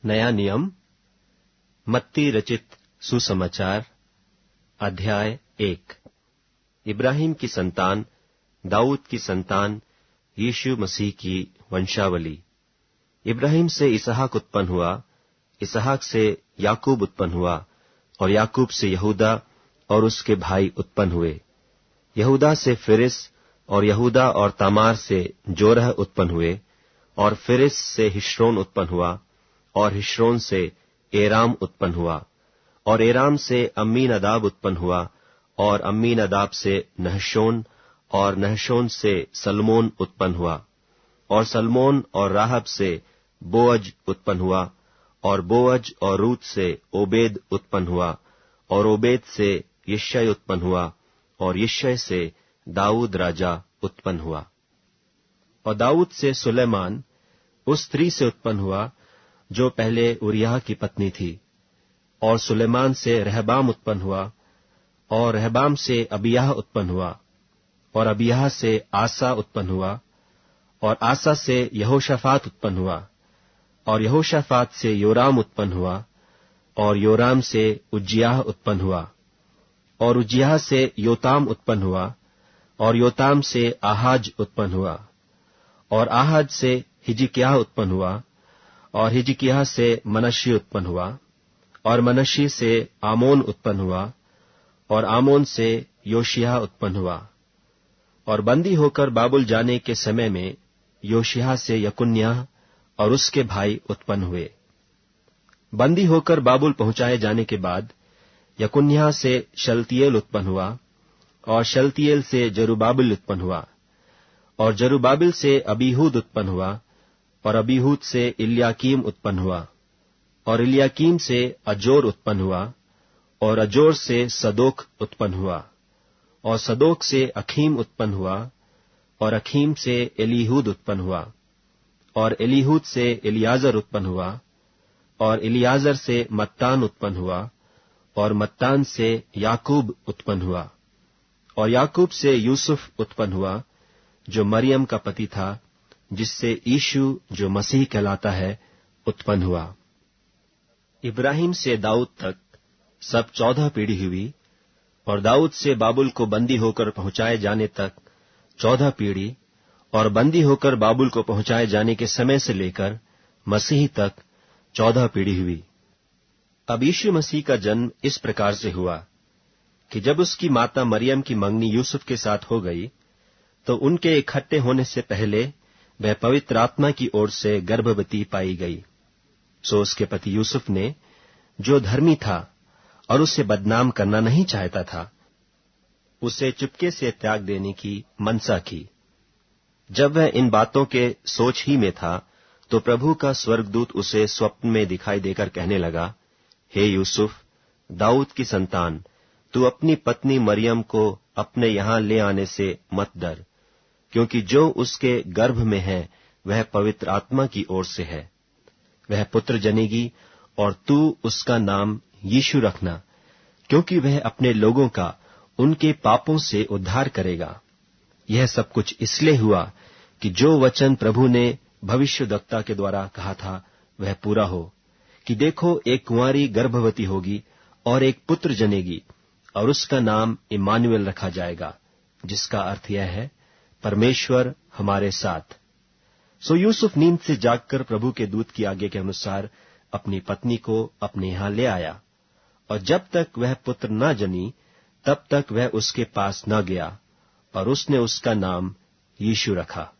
नया नियम, मत्ती रचित सुसमाचार, अध्याय 1। इब्राहिम की संतान, दाऊद की संतान, यीशु मसीह की वंशावली। इब्राहिम से इसहाक उत्पन्न हुआ, इसहाक से याकूब उत्पन्न हुआ, और याकूब से यहूदा और उसके भाई उत्पन्न हुए। यहूदा से फिरिस, और यहूदा और तामार से जोरह उत्पन्न हुए, और फिरिस से हिश्रोन उत्पन्न हुआ, और हिश्रोन से एराम उत्पन्न हुआ, और एराम से अम्मीनदाब उत्पन्न हुआ, और अम्मीनदाब से नहशोन, और नहशोन से सलमोन उत्पन्न हुआ, और सलमोन और राहब से बोअज उत्पन्न हुआ, और बोअज और रूत से ओबेद उत्पन्न हुआ, और ओबेद से यिशै उत्पन्न हुआ, और यिशै से दाऊद राजा उत्पन्न हुआ। और दाऊद से सुलेमान उस स्त्री से उत्पन्न हुआ जो पहले उरिय्याह की पत्नी थी, और सुलेमान से रहबाम उत्पन्न हुआ, और रहबाम से अबिय्याह उत्पन्न हुआ, और अबिय्याह से आसा उत्पन्न हुआ, और आसा से यहोशाफात उत्पन्न हुआ, और यहोशाफात से योराम उत्पन्न हुआ, और योराम से उज्जियाह उत्पन्न हुआ, और उज्जियाह से योताम उत्पन्न हुआ, और योताम से आहाज उत्पन्न हुआ, और आहाज से हिजकिय्याह उत्पन्न हुआ, और हिजकिय्याह से मनश्शी उत्पन्न हुआ, और मनश्शी से आमोन उत्पन्न हुआ, और आमोन से योशिय्याह उत्पन्न हुआ। और बंदी होकर बाबुल जाने के समय में योशिय्याह से यकुन्याह और उसके भाई उत्पन्न हुए। बंदी होकर बाबुल पहुंचाए जाने के बाद यकुन्याह से शलतियेल उत्पन्न हुआ, और शलतियेल से जरुब्बाबिल उत्पन्न हुआ, और जरुब्बाबिल से अबीहूद उत्पन्न हुआ, और अबीहूद से इल्याकीम उत्पन्न हुआ, और इल्याकीम से अजोर उत्पन्न हुआ, और अजोर से सदोक उत्पन्न हुआ, और सदोक से अखीम उत्पन्न हुआ, और अखीम से एलीहूद उत्पन्न हुआ, और एलीहूद से इलियाजर उत्पन्न हुआ, और इलियाजर से मत्तान उत्पन्न हुआ, और मत्तान से याकूब उत्पन्न हुआ, और याकूब से यूसुफ उत्पन्न हुआ जो मरियम का पति था, जिससे यीशु जो मसीह कहलाता है उत्पन्न हुआ। इब्राहिम से दाऊद तक सब 14 पीढ़ी हुई, और दाऊद से बाबुल को बंदी होकर पहुंचाए जाने तक 14 पीढ़ी, और बंदी होकर बाबुल को पहुंचाए जाने के समय से लेकर मसीह तक 14 पीढ़ी हुई। अब यीशु मसीह का जन्म इस प्रकार से हुआ कि जब उसकी माता मरियम की मंगनी यूसुफ के साथ हो गई, तो उनके इकट्ठे होने से पहले वह पवित्र आत्मा की ओर से गर्भवती पाई गई। सो उसके पति यूसुफ ने, जो धर्मी था और उसे बदनाम करना नहीं चाहता था, उसे चुपके से त्याग देने की मनसा की। जब वह इन बातों के सोच ही में था, तो प्रभु का स्वर्गदूत उसे स्वप्न में दिखाई देकर कहने लगा, हे यूसुफ, दाऊद की संतान, तू अपनी पत्नी मरियम को अपने यहां ले आने से मत डर, क्योंकि जो उसके गर्भ में है वह पवित्र आत्मा की ओर से है। वह पुत्र जनेगी, और तू उसका नाम यीशु रखना, क्योंकि वह अपने लोगों का उनके पापों से उद्धार करेगा। यह सब कुछ इसलिए हुआ कि जो वचन प्रभु ने भविष्यद्वक्ता के द्वारा कहा था वह पूरा हो, कि देखो, एक कुंवारी गर्भवती होगी और एक पुत्र जनेगी, और उसका नाम इम्मानुएल रखा जाएगा, जिसका अर्थ यह है, परमेश्वर हमारे साथ। सो यूसुफ नींद से जागकर प्रभु के दूत की आज्ञा के अनुसार अपनी पत्नी को अपने यहां ले आया, और जब तक वह पुत्र न जनी तब तक वह उसके पास न गया, और उसने उसका नाम यीशु रखा।